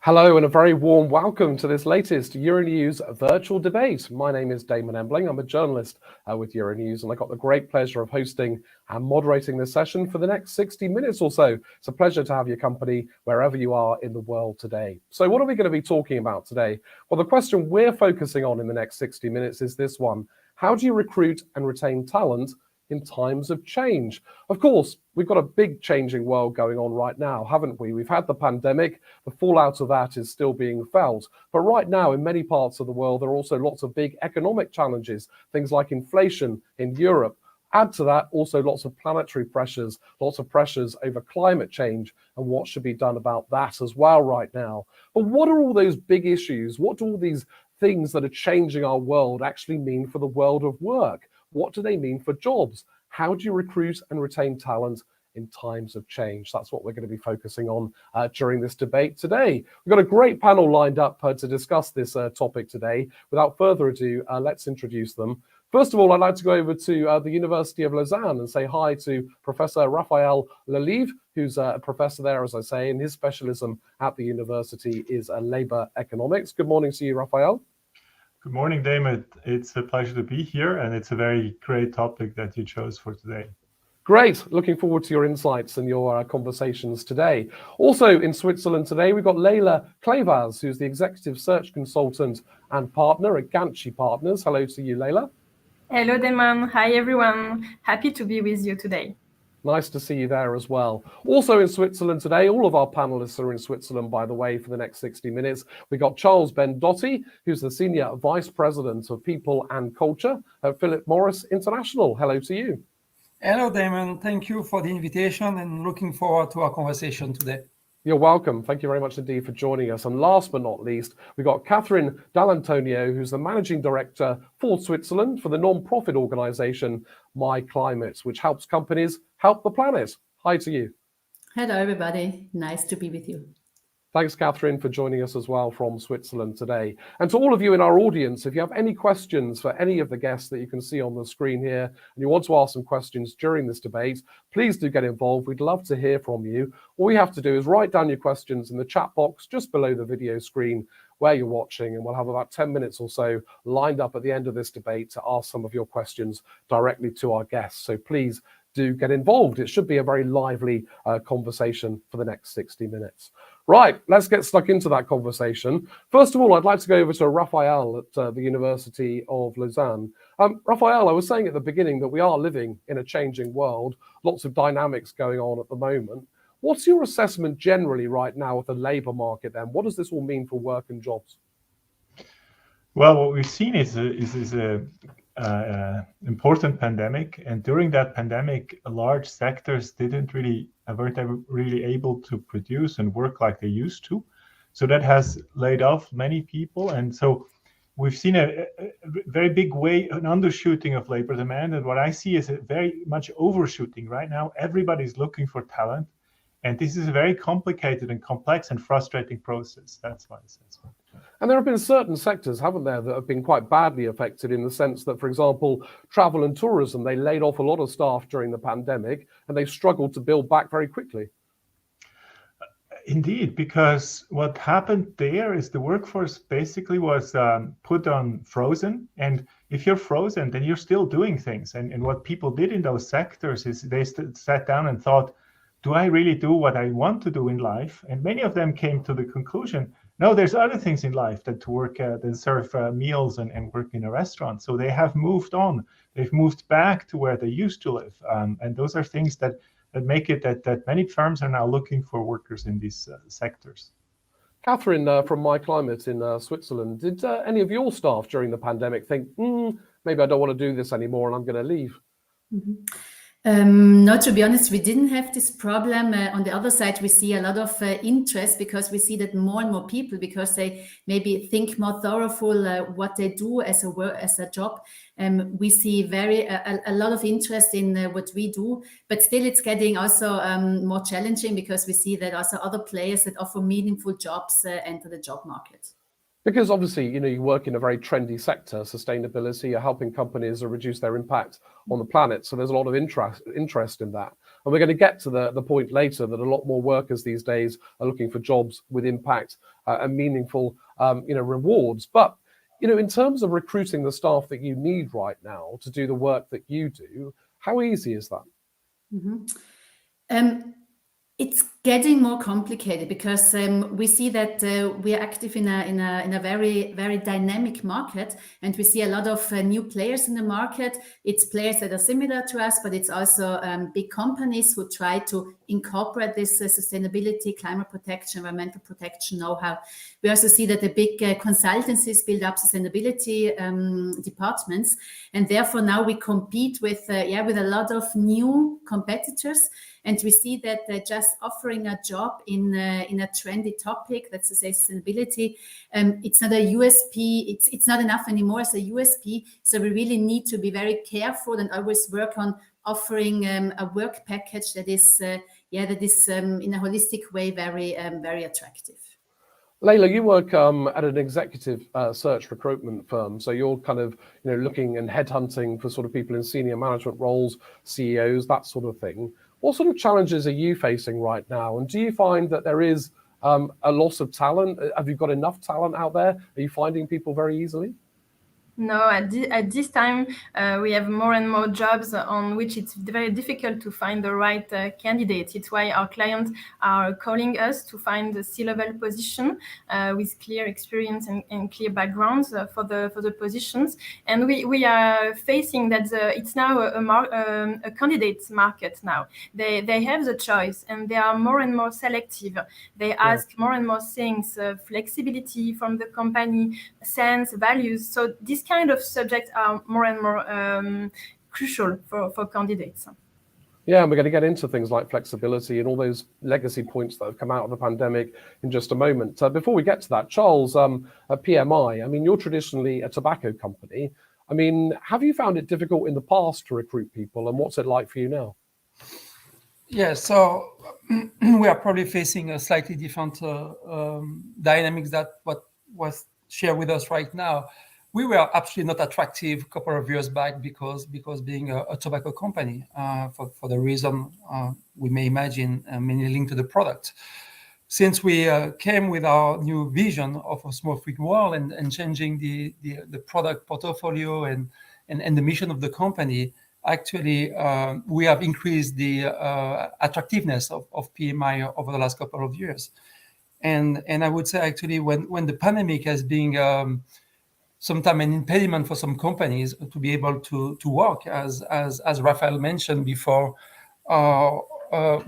Hello and a very warm welcome to this latest Euronews virtual debate. My name is Damon Embling. I'm a journalist with Euronews, and I got the great pleasure of hosting and moderating this session for the next 60 minutes or so. It's a pleasure to have your company wherever you are in the world today. So what are we going to be talking about today? Well, the question we're focusing on in the next 60 minutes is this one. How do you recruit and retain talent in times of change? Of course, we've got a big changing world going on right now, haven't we? We've had the pandemic, the fallout of that is still being felt. But right now, in many parts of the world, there are also lots of big economic challenges, things like inflation in Europe. Add to that also lots of planetary pressures, lots of pressures over climate change and what should be done about that as well right now. But what are all those big issues? What do all these things that are changing our world actually mean for the world of work? What do they mean for jobs? How do you recruit and retain talent in times of change? That's what we're going to be focusing on during this debate today. We've got a great panel lined up to discuss this topic today. Without further ado, let's introduce them. First of all, I'd like to go over to the University of Lausanne and say hi to Professor Raphael Lelive, who's a professor there, as I say, and his specialism at the university is labour economics. Good morning to you, Raphael. Good morning, Damon. It's a pleasure to be here, and it's a very great topic that you chose for today. Great. Looking forward to your insights and your conversations today. Also in Switzerland today, we've got Leila Clevaz, who's the executive search consultant and partner at Ganchi Partners. Hello to you, Leila. Hello, Damon. Hi, everyone. Happy to be with you today. Nice to see you there as well. Also in Switzerland today, all of our panelists are in Switzerland, by the way, for the next 60 minutes. We got Charles Bendotti, who's the Senior Vice President of People and Culture at Philip Morris International. Hello to you. Hello, Damon. Thank you for the invitation and looking forward to our conversation today. You're welcome. Thank you very much indeed for joining us. And last but not least, we've got Catherine Dall'Antonio, who's the Managing Director for Switzerland for the non-profit organisation My Climate, which helps companies help the planet. Hi to you. Hello, everybody. Nice to be with you. Thanks, Catherine, for joining us as well from Switzerland today. And to all of you in our audience, if you have any questions for any of the guests that you can see on the screen here, and you want to ask some questions during this debate, please do get involved. We'd love to hear from you. All you have to do is write down your questions in the chat box just below the video screen where you're watching, and we'll have about 10 minutes or so lined up at the end of this debate to ask some of your questions directly to our guests. So please do get involved. It should be a very lively conversation for the next 60 minutes. Right, let's get stuck into that conversation. First of all, I'd like to go over to Raphael at the University of Lausanne. Raphael, I was saying at the beginning that we are living in a changing world, lots of dynamics going on at the moment. What's your assessment generally right now of the labour market then? What does this all mean for work and jobs? Well, what we've seen is a important pandemic, and during that pandemic, large sectors weren't really able to produce and work like they used to. So that has laid off many people, and so we've seen a very big an undershooting of labor demand. And what I see is a very much overshooting right now. Everybody's looking for talent, and this is a very complicated and complex and frustrating process. That's why I say so. And there have been certain sectors, haven't there, that have been quite badly affected in the sense that, for example, travel and tourism, they laid off a lot of staff during the pandemic and they struggled to build back very quickly. Indeed, because what happened there is the workforce basically was put on frozen. And if you're frozen, then you're still doing things. And what people did in those sectors is they sat down and thought, do I really do what I want to do in life? And many of them came to the conclusion, no, there's other things in life than to work, than serve meals and work in a restaurant. So they have moved on. They've moved back to where they used to live. And those are things that make it that many firms are now looking for workers in these sectors. Catherine, from My Climate in Switzerland, did any of your staff during the pandemic think, maybe I don't want to do this anymore and I'm going to leave? Mm-hmm. No, to be honest, we didn't have this problem. On the other side, we see a lot of interest because we see that more and more people, because they maybe think more thoroughful what they do as a job. We see a lot of interest in what we do, but still it's getting also more challenging because we see that also other players that offer meaningful jobs enter the job market. Because obviously, you work in a very trendy sector, sustainability, you're helping companies reduce their impact on the planet. So there's a lot of interest in that. And we're going to get to the point later that a lot more workers these days are looking for jobs with impact and meaningful, rewards. But, in terms of recruiting the staff that you need right now to do the work that you do, how easy is that? Mm-hmm. It's getting more complicated because we see that we are active in a very, very dynamic market, and we see a lot of new players in the market. It's players that are similar to us, but it's also big companies who try to incorporate this sustainability, climate protection, environmental protection know-how. We also see that the big consultancies build up sustainability departments, and therefore now we compete with a lot of new competitors. And we see that just offering a job in a trendy topic, that's to say sustainability, it's not a USP. It's not enough anymore as a USP. So we really need to be very careful and always work on offering a work package that is in a holistic way very very attractive. Leila, you work at an executive search recruitment firm, so you're kind of looking and headhunting for sort of people in senior management roles, CEOs, that sort of thing. What sort of challenges are you facing right now? And do you find that there is a loss of talent? Have you got enough talent out there? Are you finding people very easily? No, at this time, we have more and more jobs on which it's very difficult to find the right candidate. It's why our clients are calling us to find a C-level position with clear experience and clear backgrounds for the positions. And we are facing that it's now a candidates market now. They have the choice and they are more and more selective. They ask more and more things, flexibility from the company, sense, values. So these kind of subjects are more and more crucial for candidates. Yeah, and we're going to get into things like flexibility and all those legacy points that have come out of the pandemic in just a moment. Before we get to that, Charles, at PMI, I mean, you're traditionally a tobacco company. I mean, have you found it difficult in the past to recruit people, and what's it like for you now? Yeah, so we are probably facing a slightly different dynamics that what was shared with us right now. We were absolutely not attractive a couple of years back because being a tobacco company for the reason we may imagine mainly linked to the product. Since we came with our new vision of a smoke-free world and changing the product portfolio and the mission of the company, actually we have increased the attractiveness of PMI over the last couple of years. And I would say actually when the pandemic has been sometimes an impediment for some companies to be able to work, as Raphael mentioned before,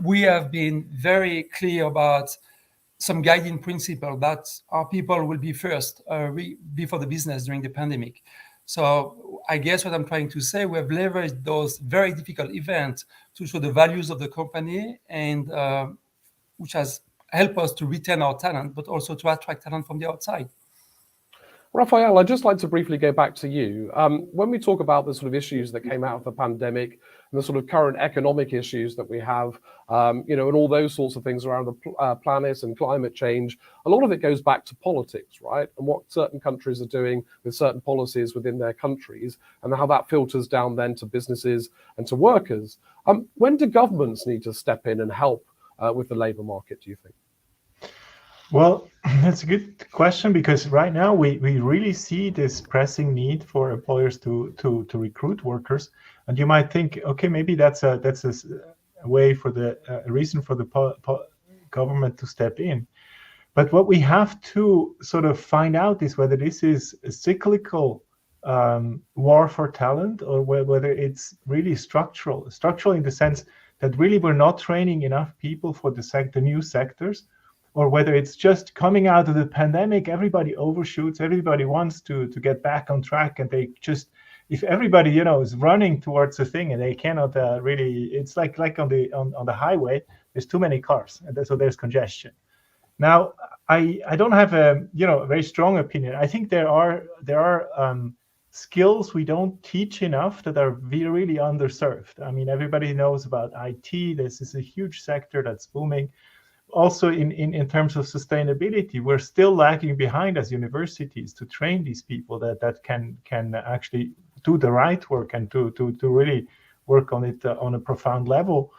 we have been very clear about some guiding principle that our people will be first before the business during the pandemic. So I guess what I'm trying to say, we have leveraged those very difficult events to show the values of the company, and which has helped us to retain our talent, but also to attract talent from the outside. Raphael, I'd just like to briefly go back to you. When we talk about the sort of issues that came out of the pandemic and the sort of current economic issues that we have, and all those sorts of things around the planet and climate change, a lot of it goes back to politics, right? And what certain countries are doing with certain policies within their countries and how that filters down then to businesses and to workers. When do governments need to step in and help with the labour market, do you think? Well, that's a good question, because right now we really see this pressing need for employers to recruit workers, and you might think, okay, maybe that's a way for a reason for the government to step in. But what we have to sort of find out is whether this is a cyclical war for talent, or whether it's really structural in the sense that really we're not training enough people for the new sectors. Or whether it's just coming out of the pandemic, everybody overshoots, everybody wants to get back on track, and they just, if everybody is running towards a thing and they cannot really, it's like on the highway, there's too many cars, and so there's congestion. Now, I don't have a very strong opinion. I think there are skills we don't teach enough that are really underserved. I mean, everybody knows about IT. This is a huge sector that's booming. also in terms of sustainability, we're still lagging behind as universities to train these people that can actually do the right work and to really work on it on a profound level.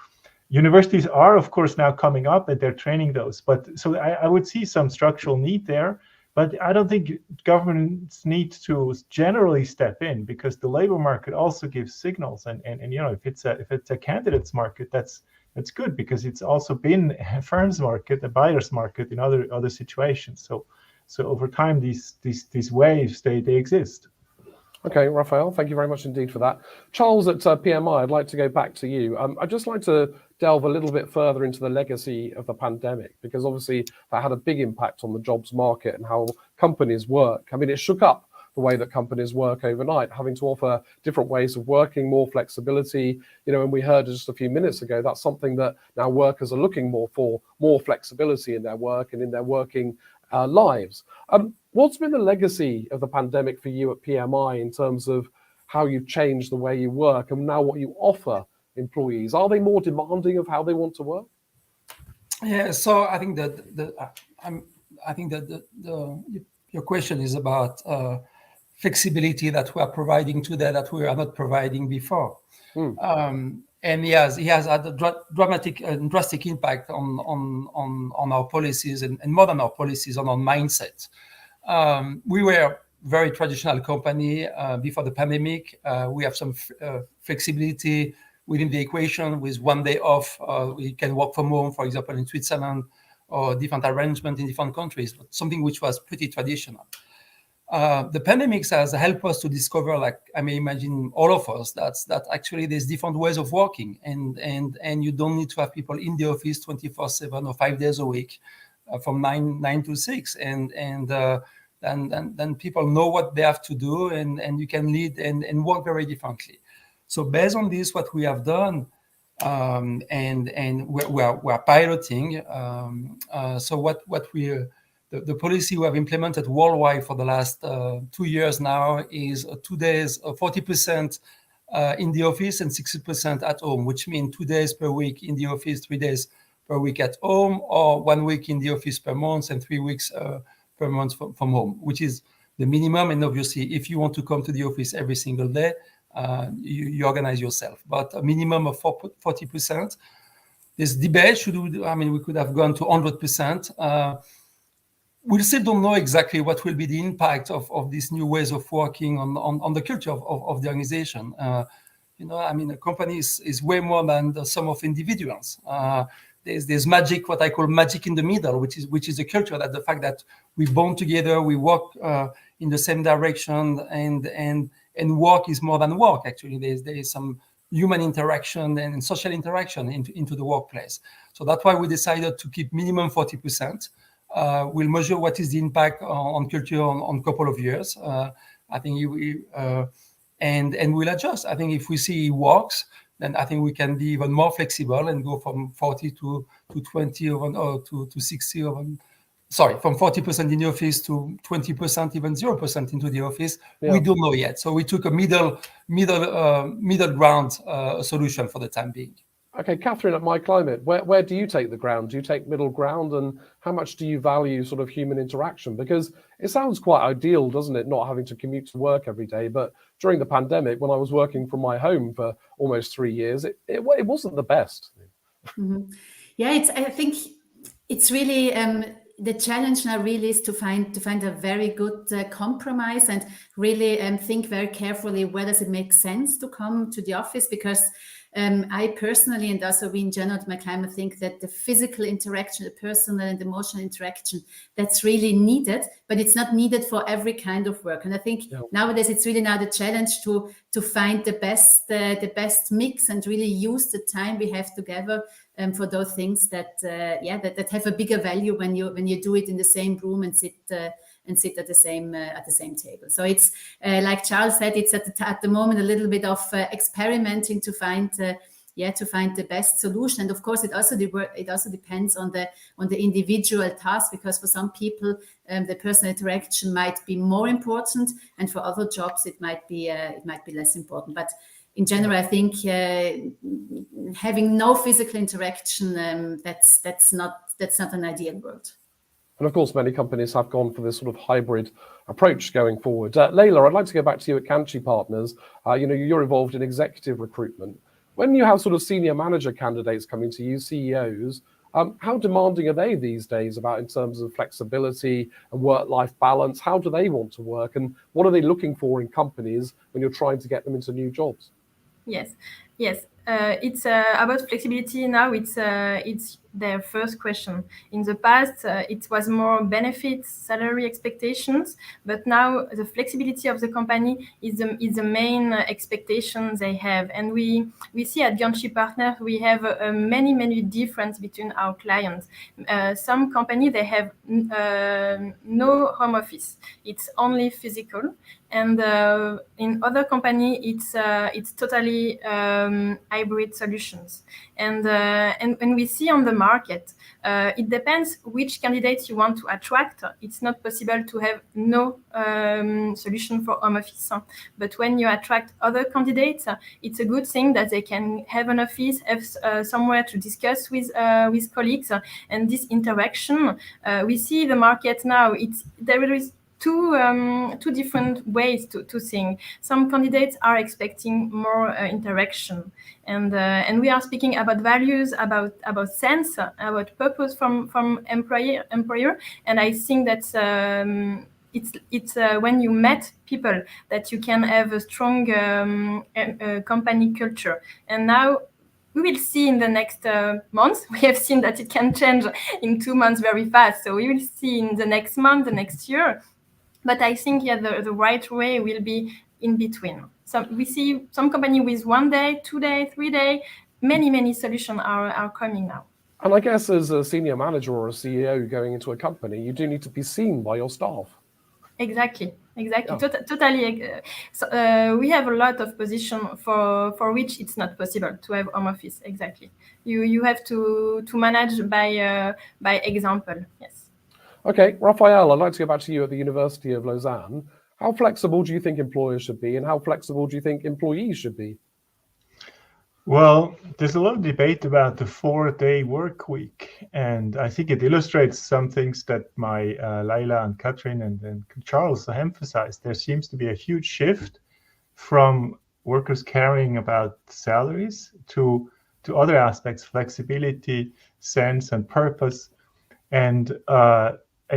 Universities are, of course, now coming up and they're training those. But so I would see some structural need there. But I don't think governments need to generally step in, because the labor market also gives signals. And you know, if it's a candidates market, that's good, because it's also been a firms market, a buyer's market in other situations. So over time, these waves they exist. Okay, Raphael, thank you very much indeed for that. Charles at PMI, I'd like to go back to you. I'd just like to delve a little bit further into the legacy of the pandemic, because obviously that had a big impact on the jobs market and how companies work. I mean, it shook up the way that companies work overnight, having to offer different ways of working, more flexibility. You know, and we heard just a few minutes ago, that's something that now workers are looking for more flexibility in their work and in their working lives. What's been the legacy of the pandemic for you at PMI in terms of how you've changed the way you work and now what you offer employees? Are they more demanding of how they want to work? Yeah, so I think that your question is about flexibility that we are providing today that we are not providing before. And yes, it has had a dramatic and drastic impact on our policies and more than our policies, on our mindset. We were a very traditional company before the pandemic. We have some flexibility within the equation with 1 day off. We can work from home, for example, in Switzerland, or different arrangements in different countries, but something which was pretty traditional. The pandemic has helped us to discover, like I may imagine all of us, that actually there's different ways of working, and you don't need to have people in the office 24/7 or 5 days a week from 9 to 6, and then people know what they have to do, and you can lead and work very differently. So based on this, what we have done, and we're piloting. So what we the policy we have implemented worldwide for the last 2 years now is 2 days, 40% in the office and 60% at home, which means 2 days per week in the office, 3 days per week at home, or 1 week in the office per month and 3 weeks per month from home, which is the minimum. And obviously, if you want to come to the office every single day, you organize yourself. But a minimum of 40%. This debate we could have gone to 100%. We still don't know exactly what will be the impact of these new ways of working on the culture of the organization. A company is way more than the sum of individuals. There's magic, what I call magic in the middle, which is the culture, that the fact that we bond together, we work in the same direction, and work is more than work. Actually, there is some human interaction and social interaction into the workplace. So that's why we decided to keep minimum 40%. We'll measure what is the impact on culture on a couple of years. I think and we'll adjust. I think if we see it works, then I think we can be even more flexible and go from 40 to 20 or to 60 from 40% in the office to 20%, even 0% into the office. Yeah. We don't know yet. So we took a middle ground solution for the time being. Okay, Catherine, at My Climate, where do you take the ground? Do you take middle ground, and how much do you value sort of human interaction? Because it sounds quite ideal, doesn't it, not having to commute to work every day? But during the pandemic, when I was working from my home for almost 3 years, it wasn't the best. Mm-hmm. Yeah, I think it's really the challenge now really is to find a very good compromise, and really think very carefully where does it make sense to come to the office, because I personally, and also we in general at My Climate, think that the physical interaction, the personal and emotional interaction, that's really needed, but it's not needed for every kind of work. And I think nowadays it's really now the challenge to find the best mix and really use the time we have together for those things that have a bigger value when you do it in the same room and sit at the same table. So it's like Charles said, it's at the moment a little bit of experimenting to find the best solution. And of course, it also depends on the individual task, because for some people the personal interaction might be more important, and for other jobs it might be less important. But in general, I think having no physical interaction, that's not an ideal world. And of course, many companies have gone for this sort of hybrid approach going forward. Leila, I'd like to go back to you at Kanchi Partners. You're involved in executive recruitment. When you have sort of senior manager candidates coming to you, CEOs, how demanding are they these days about in terms of flexibility and work-life balance? How do they want to work, and what are they looking for in companies when you're trying to get them into new jobs? Yes. It's about flexibility now. It's their first question. In the past, it was more benefits, salary expectations, but now the flexibility of the company is the main expectation they have. And we see at Kanchi Partners we have many difference between our clients. Some company they have no home office; it's only physical. And in other company, it's totally hybrid solutions. And when we see on the market, it depends which candidates you want to attract. It's not possible to have no solution for home office. But when you attract other candidates, it's a good thing that they can have an office, have somewhere to discuss with colleagues, and this interaction. We see the market now. There is two different ways to think. Some candidates are expecting more interaction, and we are speaking about values, about sense, about purpose from employer. And I think that's it's when you met people that you can have a strong company culture. And now we will see in the next months. We have seen that it can change in 2 months very fast. So we will see in the next month, the next year. But I think the right way will be in between. So we see some company with 1 day, 2 day, 3 day. Many solutions are coming now. And I guess as a senior manager or a CEO going into a company, you do need to be seen by your staff. Exactly. Yeah. Totally. We have a lot of positions for which it's not possible to have home office. Exactly. You have to manage by example. Yes. Okay, Raphael, I'd like to go back to you at the University of Lausanne. How flexible do you think employers should be, and how flexible do you think employees should be? Well, there's a lot of debate about the 4-day work week, and I think it illustrates some things that my Leila and Catherine and Charles emphasized. There seems to be a huge shift from workers caring about salaries to other aspects, flexibility, sense, and purpose, and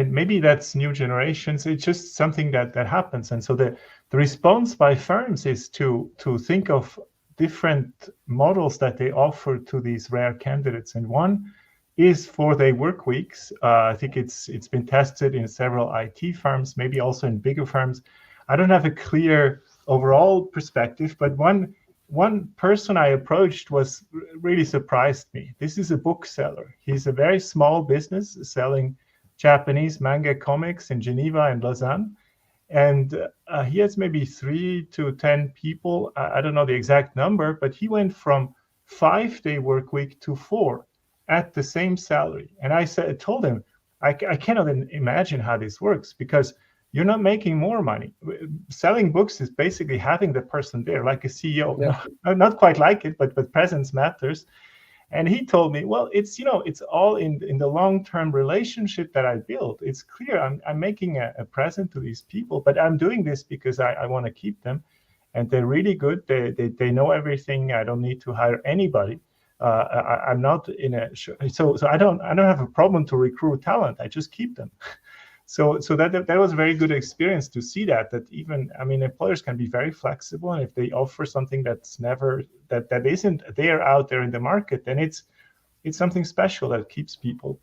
maybe that's new generations. It's just something that happens, and so the response by firms is to think of different models that they offer to these rare candidates, and one is 4-day work weeks. I think it's been tested in several IT firms, maybe also in bigger firms. I don't have a clear overall perspective, but one person I approached really surprised me. This is a bookseller. He's a very small business selling Japanese manga comics in Geneva and Lausanne. And he has maybe 3 to 10 people. I don't know the exact number, but he went from 5-day work week to 4 at the same salary. And I told him, I cannot imagine how this works, because you're not making more money. Selling books is basically having the person there, like a CEO. Yeah. Not quite like it, but presence matters. And he told me, well, it's all in the long-term relationship that I built. It's clear I'm making a present to these people, but I'm doing this because I want to keep them, and they're really good. They know everything. I don't need to hire anybody. I'm not in so I don't have a problem to recruit talent. I just keep them. So that was a very good experience to see that even, I mean, employers can be very flexible, and if they offer something that isn't there out there in the market, then it's something special that keeps people.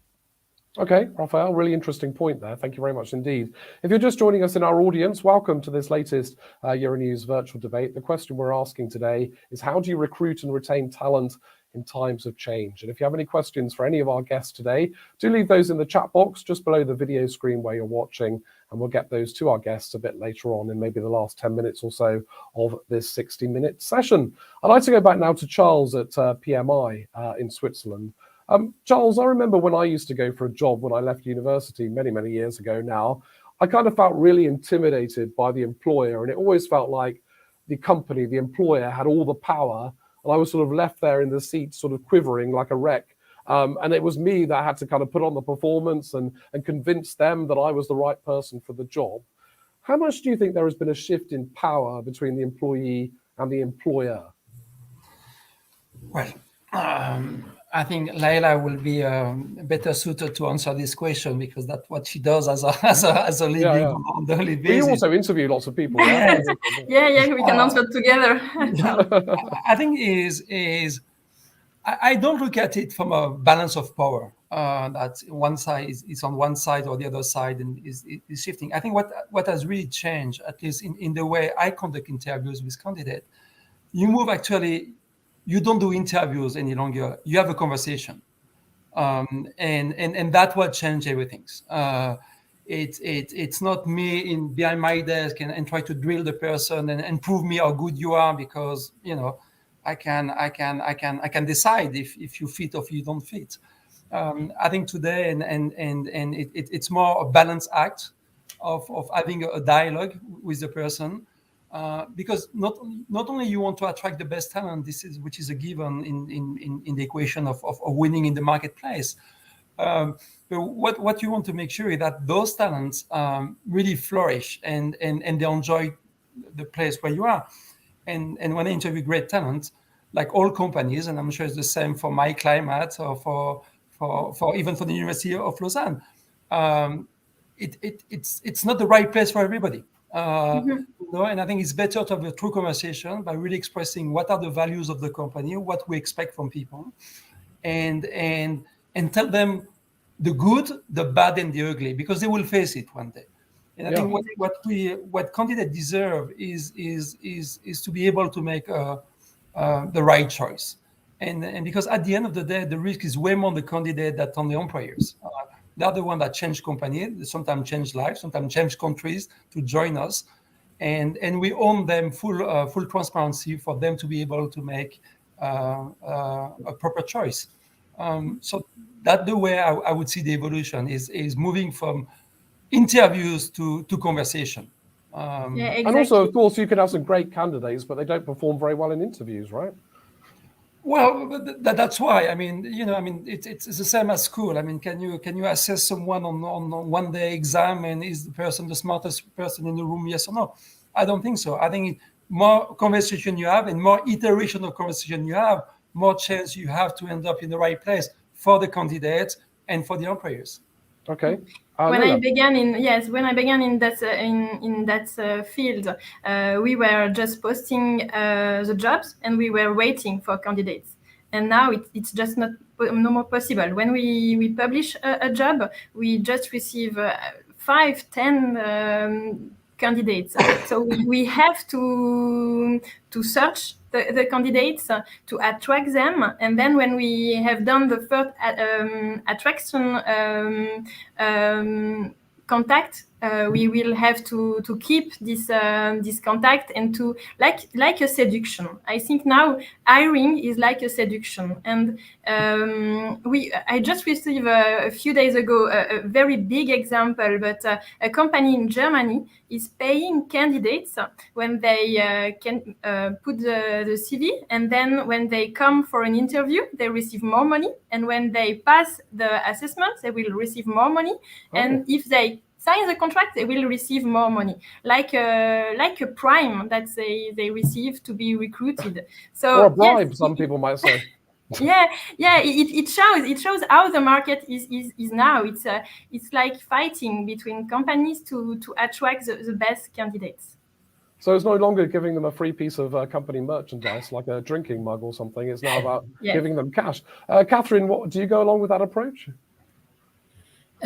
Okay, Raphael, really interesting point there. Thank you very much indeed. If you're just joining us in our audience, welcome to this latest Euronews virtual debate. The question we're asking today is, how do you recruit and retain talent in times of change? And if you have any questions for any of our guests today, do leave those in the chat box just below the video screen where you're watching, and we'll get those to our guests a bit later on in maybe the last 10 minutes or so of this 60-minute session. I'd like to go back now to Charles at PMI in Switzerland. Charles, I remember when I used to go for a job when I left university many years ago now, I kind of felt really intimidated by the employer, and it always felt like the company, the employer, had all the power, and I was sort of left there in the seat, sort of quivering like a wreck. And it was me that had to kind of put on the performance and convince them that I was the right person for the job. How much do you think there has been a shift in power between the employee and the employer? Well, I think Laila will be better suited to answer this question, because that's what she does as a leading on the daily basis. We also interview lots of people, right? Yeah, we can answer together. I think I don't look at it from a balance of power, that one side is on one side or the other side and is shifting. I think what has really changed, at least in the way I conduct interviews with candidates, you don't do interviews any longer. You have a conversation, and that will change everything. It's not me behind my desk and try to drill the person and prove me how good you are, because I can decide if you fit or if you don't fit. I think today it's more a balanced act of having a dialogue with the person. Because not only you want to attract the best talent, which is a given in the equation of winning in the marketplace. But what you want to make sure is that those talents really flourish and they enjoy the place where you are. And when I interview great talent, like all companies, and I'm sure it's the same for my climate or for even for the University of Lausanne, it's not the right place for everybody. And I think it's better to have a true conversation by really expressing what are the values of the company, what we expect from people, and tell them the good, the bad, and the ugly, because they will face it one day. And I think what candidates deserve is to be able to make the right choice, and because at the end of the day, the risk is way more on the candidate than on the employers. They're the one that change companies, sometimes change lives, sometimes change countries to join us, and we own them full transparency for them to be able to make a proper choice. So that's the way I would see the evolution is moving from interviews to conversation. Yeah, exactly. And also, of course, you could have some great candidates, but they don't perform very well in interviews, right? Well, that's why. It's the same as school. Can you assess someone on one day exam, and is the person the smartest person in the room? Yes or no? I don't think so. I think more conversation you have and more iteration of conversation you have, more chance you have to end up in the right place for the candidates and for the employers. Okay. When I began in that field, we were just posting the jobs and we were waiting for candidates. And now it's just no more possible. When we publish a job, we just receive 5-10 candidates. So we have to search the candidates to attract them, and then when we have done the first attraction contact, we will have to keep this contact and to like a seduction. I think now hiring is like a seduction, and I just received a few days ago a very big example, but a company in Germany is paying candidates when they can put the CV, and then when they come for an interview, they receive more money, and when they pass the assessment, they will receive more money, and if they sign the contract, they will receive more money, like a prime that they receive to be recruited. So or a bribe, some people might say. It shows how the market is now. It's like fighting between companies to attract the best candidates. So it's no longer giving them a free piece of company merchandise like a drinking mug or something. It's now about giving them cash. Catherine, do you go along with that approach?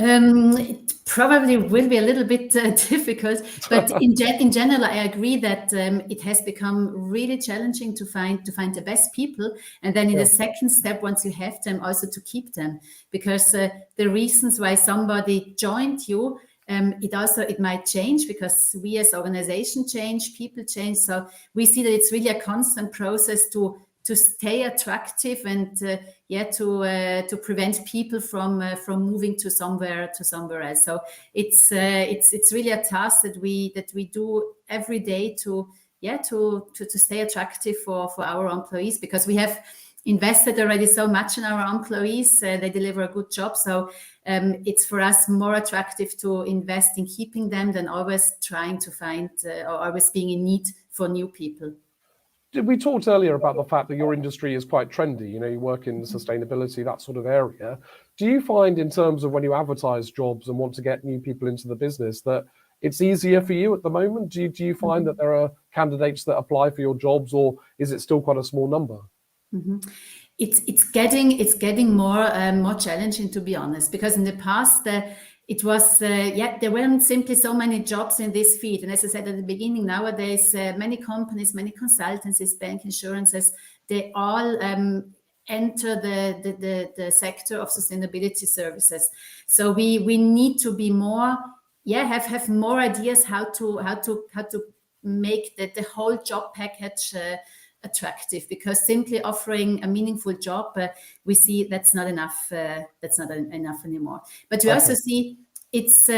It probably will be a little bit difficult, but in general, I agree that it has become really challenging to find the best people, and then in the second step, once you have them, also to keep them, because the reasons why somebody joined you, it might change because we as organization change, people change. So we see that it's really a constant process to stay attractive and to prevent people from moving to somewhere else. So it's really a task that we do every day to to stay attractive for our employees, because we have invested already so much in our employees. They deliver a good job. So it's for us more attractive to invest in keeping them than always trying to find or always being in need for new people. We talked earlier about the fact that your industry is quite trendy. You know, you work in sustainability, that sort of area. Do you find, in terms of when you advertise jobs and want to get new people into the business, that it's easier for you at the moment? Do you find that there are candidates that apply for your jobs, or is it still quite a small number? Mm-hmm. It's getting more challenging, to be honest, because in the past it was there weren't simply so many jobs in this field, and as I said at the beginning, nowadays many companies, many consultancies, bank, insurances, they all enter the sector of sustainability services. So we need to be more have more ideas how to make the whole job package attractive, because simply offering a meaningful job, we see that's not enough. That's not enough anymore. But we also see it's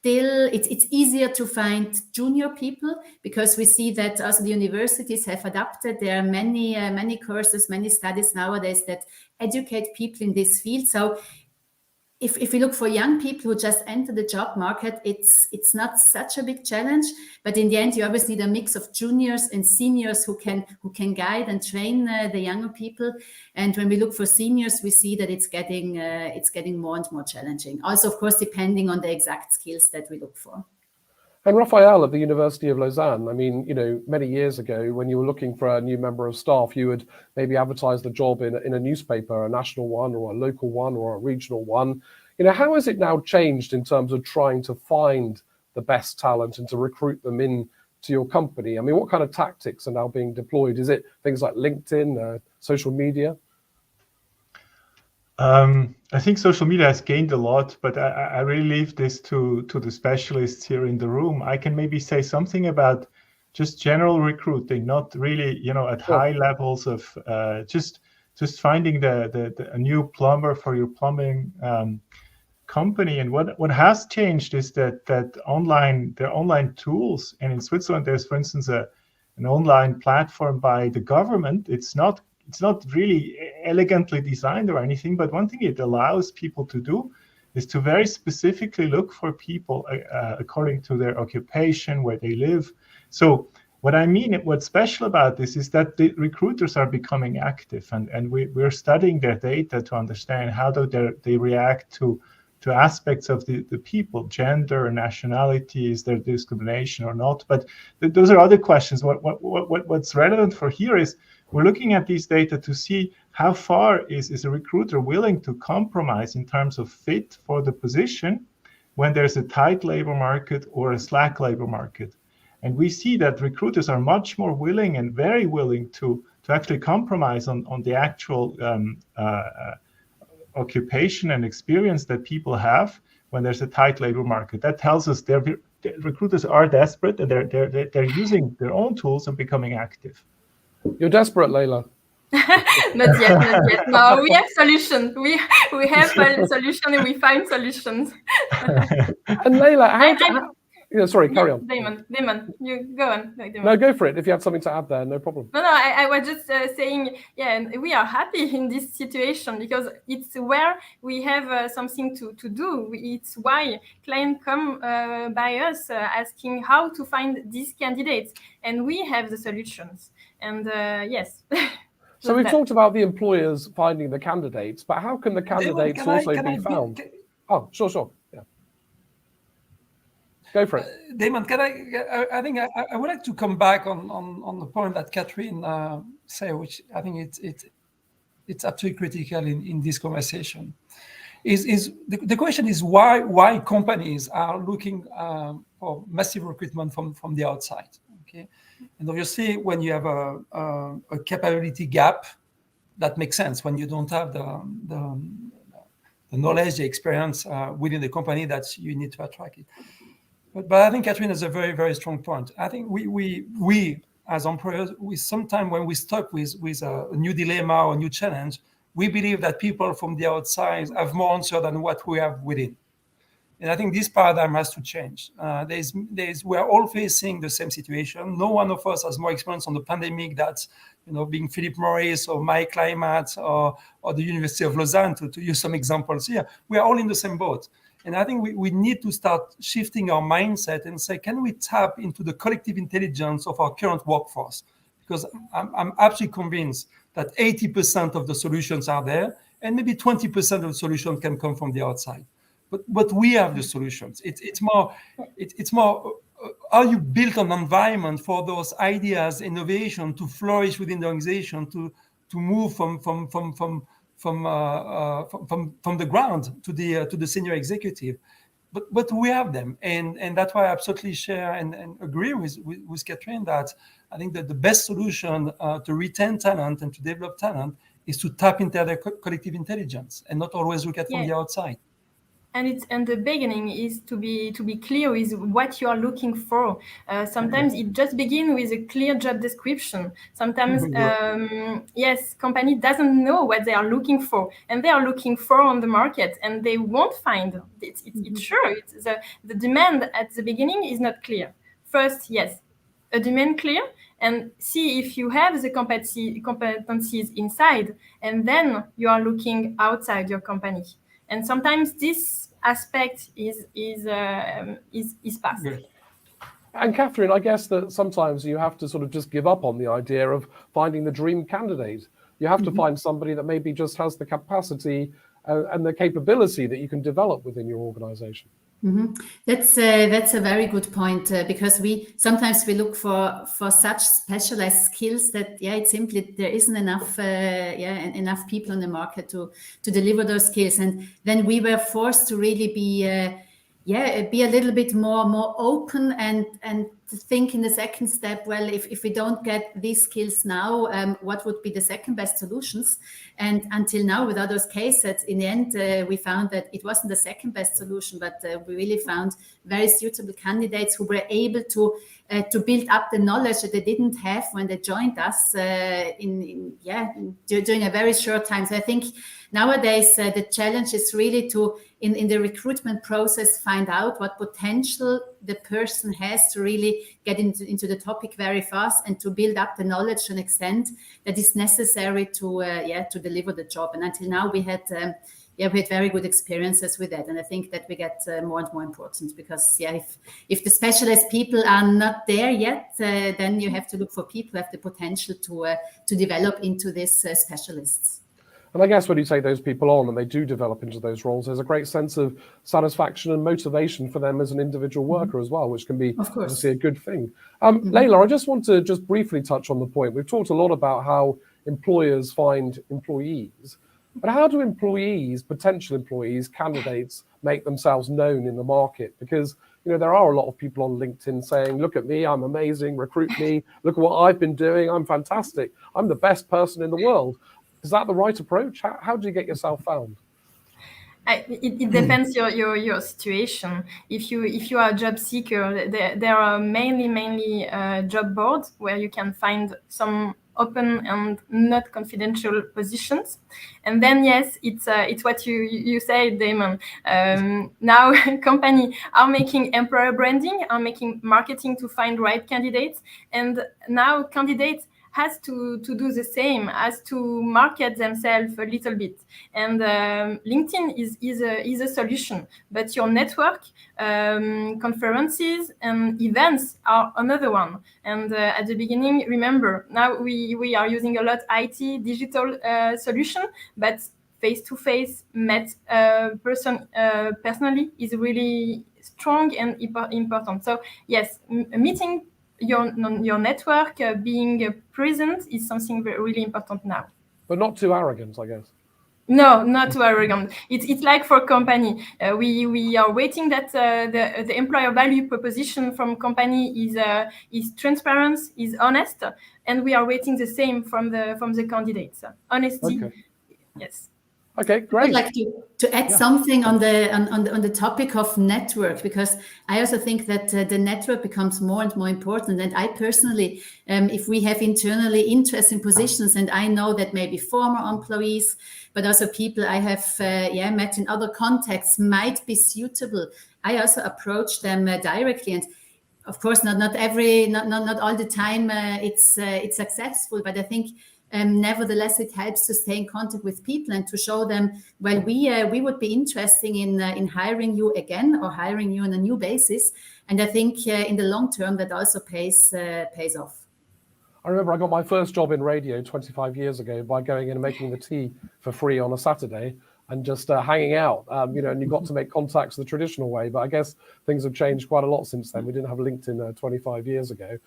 easier to find junior people, because we see that also the universities have adapted. There are many courses, many studies nowadays that educate people in this field. So if we look for young people who just enter the job market, it's not such a big challenge. But in the end, you always need a mix of juniors and seniors who can guide and train the younger people. And when we look for seniors, we see that it's getting more and more challenging. Also, of course, depending on the exact skills that we look for. And Raphael at the University of Lausanne, I mean, you know, many years ago, when you were looking for a new member of staff, you would maybe advertise the job in a newspaper, a national one or a local one or a regional one. You know, how has it now changed in terms of trying to find the best talent and to recruit them in to your company? I mean, what kind of tactics are now being deployed? Is it things like LinkedIn, social media? I think social media has gained a lot, but I really leave this to the specialists here in the room. I can maybe say something about just general recruiting, not really, you know, at high levels of just finding a new plumber for your plumbing company. And what has changed is that there are online tools, and in Switzerland there's, for instance, an online platform by the government. It's not really elegantly designed or anything, but one thing it allows people to do is to very specifically look for people according to their occupation, where they live. So what I mean, what's special about this is that the recruiters are becoming active, and we're studying their data to understand how they react to aspects of the people, gender, nationality, is there discrimination or not? But those are other questions. What's relevant for here is we're looking at these data to see how far is a recruiter willing to compromise in terms of fit for the position when there's a tight labor market or a slack labor market. And we see that recruiters are much more willing and very willing to actually compromise on the actual occupation and experience that people have when there's a tight labor market. That tells us recruiters are desperate, and they're using their own tools and becoming active. You're desperate, Leila. Not yet. No, we have solutions. We have a solution, and we find solutions. And Leila, sorry, carry on. Damon, you go on. No, go for it. If you have something to add there, no problem. No, I was just saying, we are happy in this situation because it's where we have something to do. It's why clients come by us asking how to find these candidates, and we have the solutions. And yes. So we've talked about the employers finding the candidates, but how can the candidates also be found? Oh, sure. Yeah. Go for it. Damon, I think I would like to come back on the point that Catherine said, which I think it's absolutely critical in this conversation. The question is why companies are looking for massive recruitment from the outside. Okay, and obviously when you have a capability gap, that makes sense. When you don't have the knowledge, the experience within the company, that you need to attract it. But I think Catherine has a very, very strong point. I think we as employers, sometimes when we stuck with a new dilemma or a new challenge, we believe that people from the outside have more answer than what we have within. And I think this paradigm has to change. We are all facing the same situation. No one of us has more experience on the pandemic that's, being Philip Morris or My Climate or the University of Lausanne, to use some examples here. We are all in the same boat. And I think we need to start shifting our mindset and say, can we tap into the collective intelligence of our current workforce? Because I'm absolutely convinced that 80% of the solutions are there, and maybe 20% of the solution can come from the outside. But we have the solutions. It's more how you build an environment for those ideas, innovation to flourish within the organization, to move from the ground to the senior executive. But we have them, and that's why I absolutely share and agree with Catherine that I think that the best solution to retain talent and to develop talent is to tap into their collective intelligence and not always look at from the outside. And the beginning is to be clear with what you are looking for. Sometimes it just begins with a clear job description. Sometimes, company doesn't know what they are looking for, and they are looking for on the market, and they won't find it. It's sure. The demand at the beginning is not clear. First, yes, a demand clear, and see if you have the competencies inside, and then you are looking outside your company. And sometimes this aspect is passed. Good. And Catherine, I guess that sometimes you have to sort of just give up on the idea of finding the dream candidate. You have to find somebody that maybe just has the capacity and the capability that you can develop within your organization. That's a very good point, because we sometimes look for such specialized skills that it's simply there isn't enough enough people on the market to deliver those skills, and then we were forced to really be a little bit more open and to think in the second step, well, if we don't get these skills now, what would be the second best solutions? And until now, with all those cases, in the end, we found that it wasn't the second best solution, but we really found very suitable candidates who were able to build up the knowledge that they didn't have when they joined us during a very short time. So I think nowadays the challenge is really to, in the recruitment process, find out what potential the person has to really get into the topic very fast and to build up the knowledge to an extent that is necessary to deliver the job. And until now, we had very good experiences with that, and I think that we get more and more important, because if the specialist people are not there yet, then you have to look for people who have the potential to develop into these specialists. And I guess when you take those people on and they do develop into those roles, there's a great sense of satisfaction and motivation for them as an individual worker as well, which can be obviously a good thing. Leila, I just want to briefly touch on the point. We've talked a lot about how employers find employees, but how do potential employees, candidates, make themselves known in the market? Because there are a lot of people on LinkedIn saying, look at me, I'm amazing, recruit me, look at what I've been doing, I'm fantastic, I'm the best person in the world. Is that the right approach? How do you get yourself found? It depends your situation. If you are a job seeker, there are mainly job boards where you can find some open and not confidential positions. And then yes, it's what you say, Damon. Now companies are making employer branding, are making marketing to find right candidates, and now candidates has to do the same, has to market themselves a little bit. And LinkedIn is a solution, but your network, conferences and events are another one. And at the beginning, remember, now we are using a lot IT digital solution, but face-to-face met person personally is really strong and important. So yes, meeting your network, being present is something really important now. But not too arrogant, I guess. No, not too arrogant. It's like for company. We are waiting that the employer value proposition from company is transparent, is honest, and we are waiting the same from the candidates. Honesty, yes. Okay, great. I'd like to add something on the topic of network, because I also think that the network becomes more and more important. And I personally, if we have internally interesting positions, and I know that maybe former employees, but also people I have met in other contexts might be suitable, I also approach them directly. And of course, not all the time it's successful, but I think nevertheless it helps to stay in contact with people and to show them, well, we would be interested in hiring you again or hiring you on a new basis. And I think in the long term that also pays off. I remember I got my first job in radio 25 years ago by going in and making the tea for free on a Saturday and just hanging out, and you got to make contacts the traditional way. But I guess things have changed quite a lot since then. We didn't have LinkedIn 25 years ago.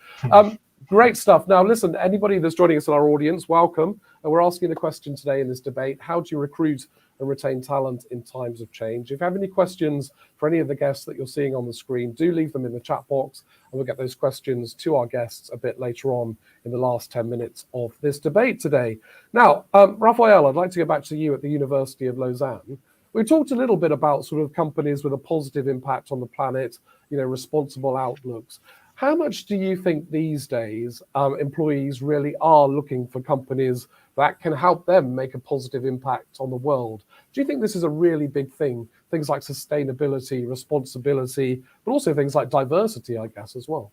Great stuff. Now, listen, anybody that's joining us in our audience, welcome. We're asking the question today in this debate: how do you recruit and retain talent in times of change? If you have any questions for any of the guests that you're seeing on the screen, do leave them in the chat box, and we'll get those questions to our guests a bit later on in the last 10 minutes of this debate today. Now, Raphael, I'd like to go back to you at the University of Lausanne. We talked a little bit about sort of companies with a positive impact on the planet, responsible outlooks. How much do you think these days employees really are looking for companies that can help them make a positive impact on the world? Do you think this is a really big thing? Things like sustainability, responsibility, but also things like diversity, I guess, as well.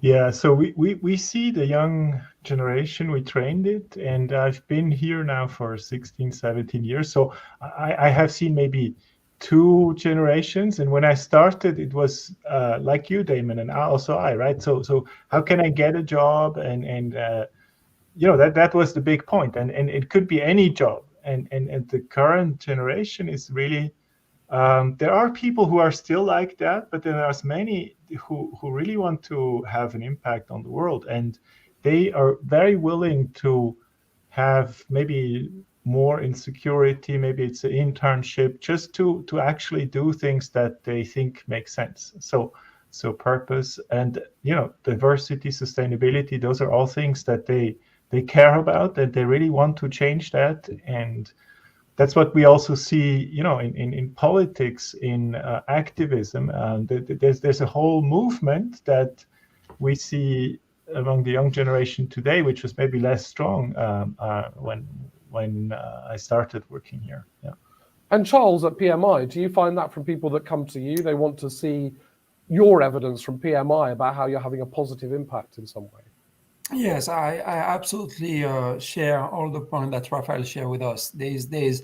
Yeah, so we see the young generation, we trained it, and I've been here now for 16, 17 years. So I have seen maybe 2 generations, and when I started it was like you, Damon, and also I, right? So how can I get a job, and that was the big point, and it could be any job, and the current generation is really there are people who are still like that, but there are many who really want to have an impact on the world, and they are very willing to have maybe more in security, maybe it's an internship, just to actually do things that they think make sense. So purpose and diversity, sustainability, those are all things that they care about, that they really want to change that. And that's what we also see, in politics, in activism. There's a whole movement that we see among the young generation today, which was maybe less strong when I started working here. Yeah. And Charles, at PMI, do you find that from people that come to you, they want to see your evidence from PMI about how you're having a positive impact in some way? Yes, I absolutely share all the points that Raphael shared with us these days,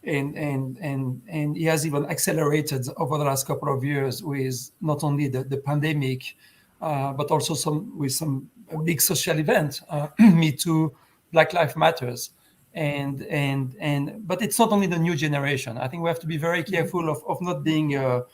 and he has even accelerated over the last couple of years with not only the pandemic, but also some big social events, Me Too, Black Lives Matters, but it's not only the new generation. I think we have to be very careful of not being to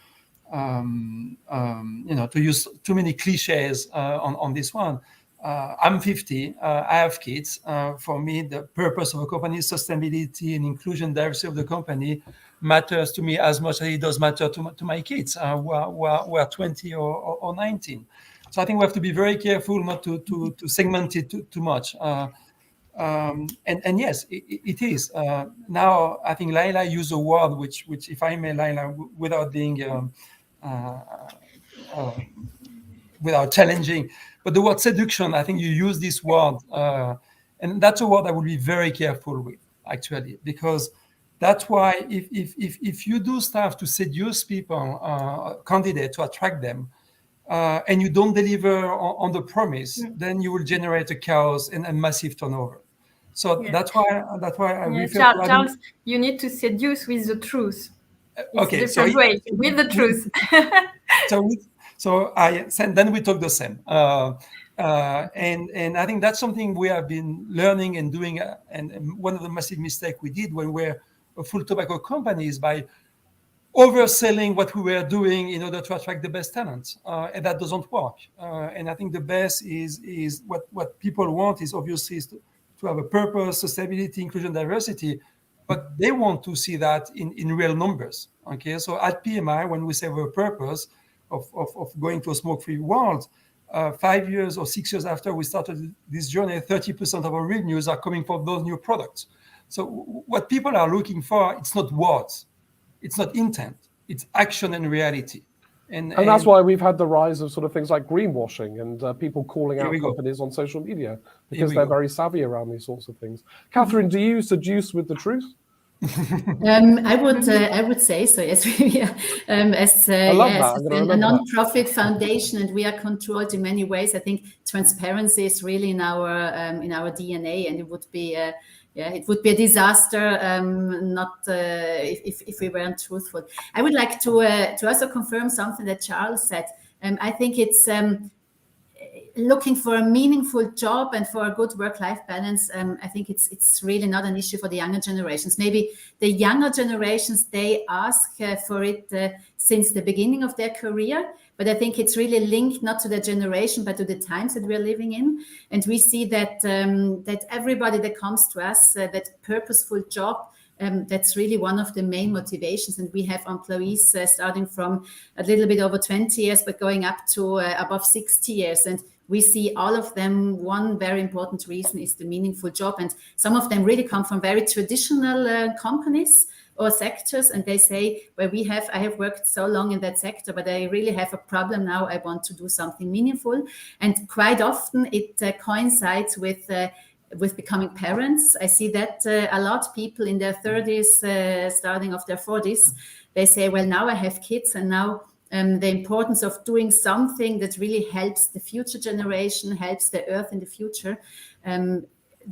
use too many cliches on this one. I'm 50. I have kids. For me, the purpose of a company, sustainability and inclusion, diversity of the company matters to me as much as it does matter to my kids who are 20 or 19. So I think we have to be very careful not to segment it too much. And yes, it is. Now, I think Laila used a word which, if I may, Laila, without being without challenging, but the word seduction, I think you use this word, and that's a word I would be very careful with, actually, because that's why if you do stuff to seduce people, candidates, to attract them, and you don't deliver on the promise, then you will generate a chaos and a massive turnover. So that's why I refer to Charles, you need to seduce with the truth. It's okay, different way with the truth. So then we talk the same, and I think that's something we have been learning and doing. And one of the massive mistakes we did when we're a full tobacco company is by overselling what we were doing in order to attract the best talents, and that doesn't work. And I think the best is what people want is obviously to have a purpose, sustainability, inclusion, diversity, but they want to see that in real numbers. Okay, so at PMI, when we say we have a purpose of going to a smoke-free world, 5 years or 6 years after we started this journey, 30% of our revenues are coming from those new products. So what people are looking for, it's not words, it's not intent, it's action and reality. And that's why we've had the rise of sort of things like greenwashing and people calling out companies on social media because they're very savvy around these sorts of things. Catherine, do you seduce with the truth? I would say so. Yes, we are, I love that. I'm going to a remember that. non-profit foundation, and we are controlled in many ways. I think transparency is really in our DNA, and it would be it would be a disaster not if we weren't truthful. I would like to also confirm something that Charles said. I think it's looking for a meaningful job and for a good work-life balance. I think it's really not an issue for the younger generations. Maybe the younger generations, they ask for it since the beginning of their career, but I think it's really linked not to the generation, but to the times that we're living in. And we see that that everybody that comes to us, that purposeful job, that's really one of the main motivations. And we have employees starting from a little bit over 20 years, but going up to above 60 years. And we see all of them, one very important reason is the meaningful job. And some of them really come from very traditional companies or sectors. And they say, well, I have worked so long in that sector, but I really have a problem now. I want to do something meaningful. And quite often it coincides with becoming parents. I see that a lot. People in their 30s, starting of their 40s, they say, well, now I have kids, and now the importance of doing something that really helps the future generation, helps the earth in the future,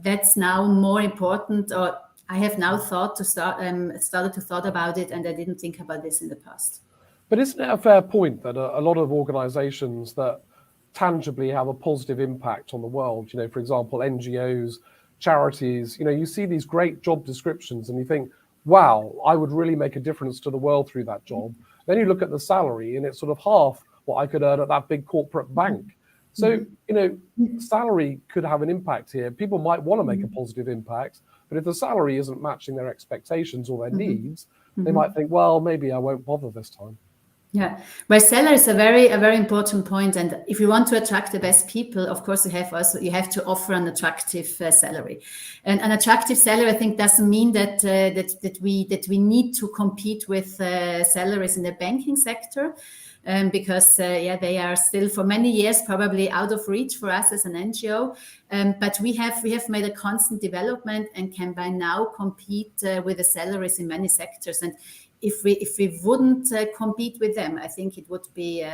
that's now more important. Or I have now started to thought about it, and I didn't think about this in the past. But isn't it a fair point that a lot of organizations that tangibly have a positive impact on the world, for example, NGOs, charities, you see these great job descriptions and you think, wow, I would really make a difference to the world through that job. Then you look at the salary and it's sort of half what I could earn at that big corporate bank. So, salary could have an impact here. People might want to make a positive impact, but if the salary isn't matching their expectations or their needs, they might think, well, maybe I won't bother this time. Yeah, well, salary is a very important point, and if you want to attract the best people, of course, you have to offer an attractive salary, and an attractive salary, I think, doesn't mean that we need to compete with salaries in the banking sector, because they are still for many years probably out of reach for us as an NGO, but we have made a constant development and can by now compete with the salaries in many sectors. And if we wouldn't compete with them, I think it would be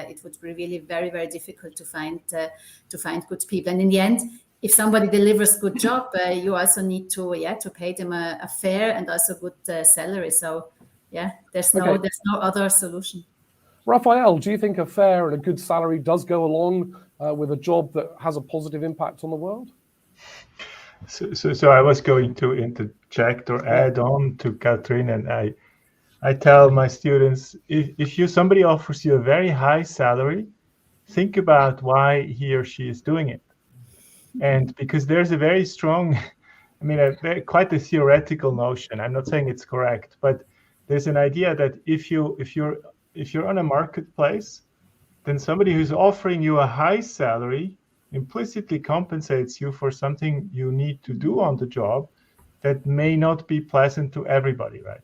really very, very difficult to find good people. And in the end, if somebody delivers good job, you also need to pay them a fair and also good salary. So there's no other solution. Raphael, do you think a fair and a good salary does go along with a job that has a positive impact on the world? So I was going to interject or add on to Catherine, and I tell my students, if somebody offers you a very high salary, think about why he or she is doing it. And because there's a very strong, quite a theoretical notion. I'm not saying it's correct, but there's an idea that if you're on a marketplace, then somebody who's offering you a high salary implicitly compensates you for something you need to do on the job that may not be pleasant to everybody, right?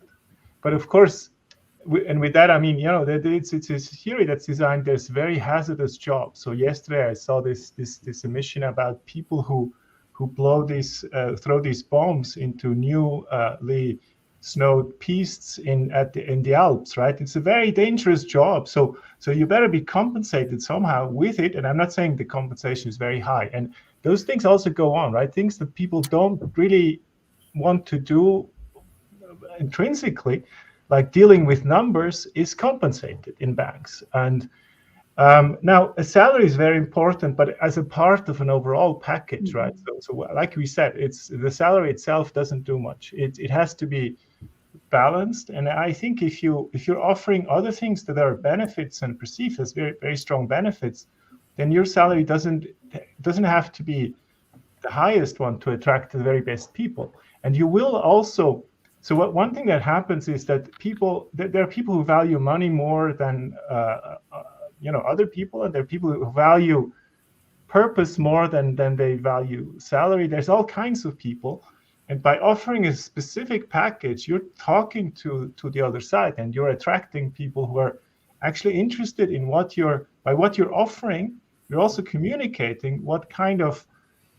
But of course, and with that, it's a theory that's designed. There's very hazardous jobs. So yesterday I saw this emission about people who throw these bombs into newly snowed pistes in the Alps, right? It's a very dangerous job. So you better be compensated somehow with it. And I'm not saying the compensation is very high. And those things also go on, right? Things that people don't really want to do intrinsically, like dealing with numbers, is compensated in banks. And now a salary is very important, but as a part of an overall package, right? So like we said, it's the salary itself doesn't do much. It has to be balanced. And I think if you're offering other things that are benefits and perceived as very, very strong benefits, then your salary doesn't have to be the highest one to attract the very best people. And you will also. So one thing that happens is that there are people who value money more than other people, and there are people who value purpose more than they value salary. There's all kinds of people, and by offering a specific package, you're talking to the other side, and you're attracting people who are actually interested in what you're offering. You're also communicating what kind of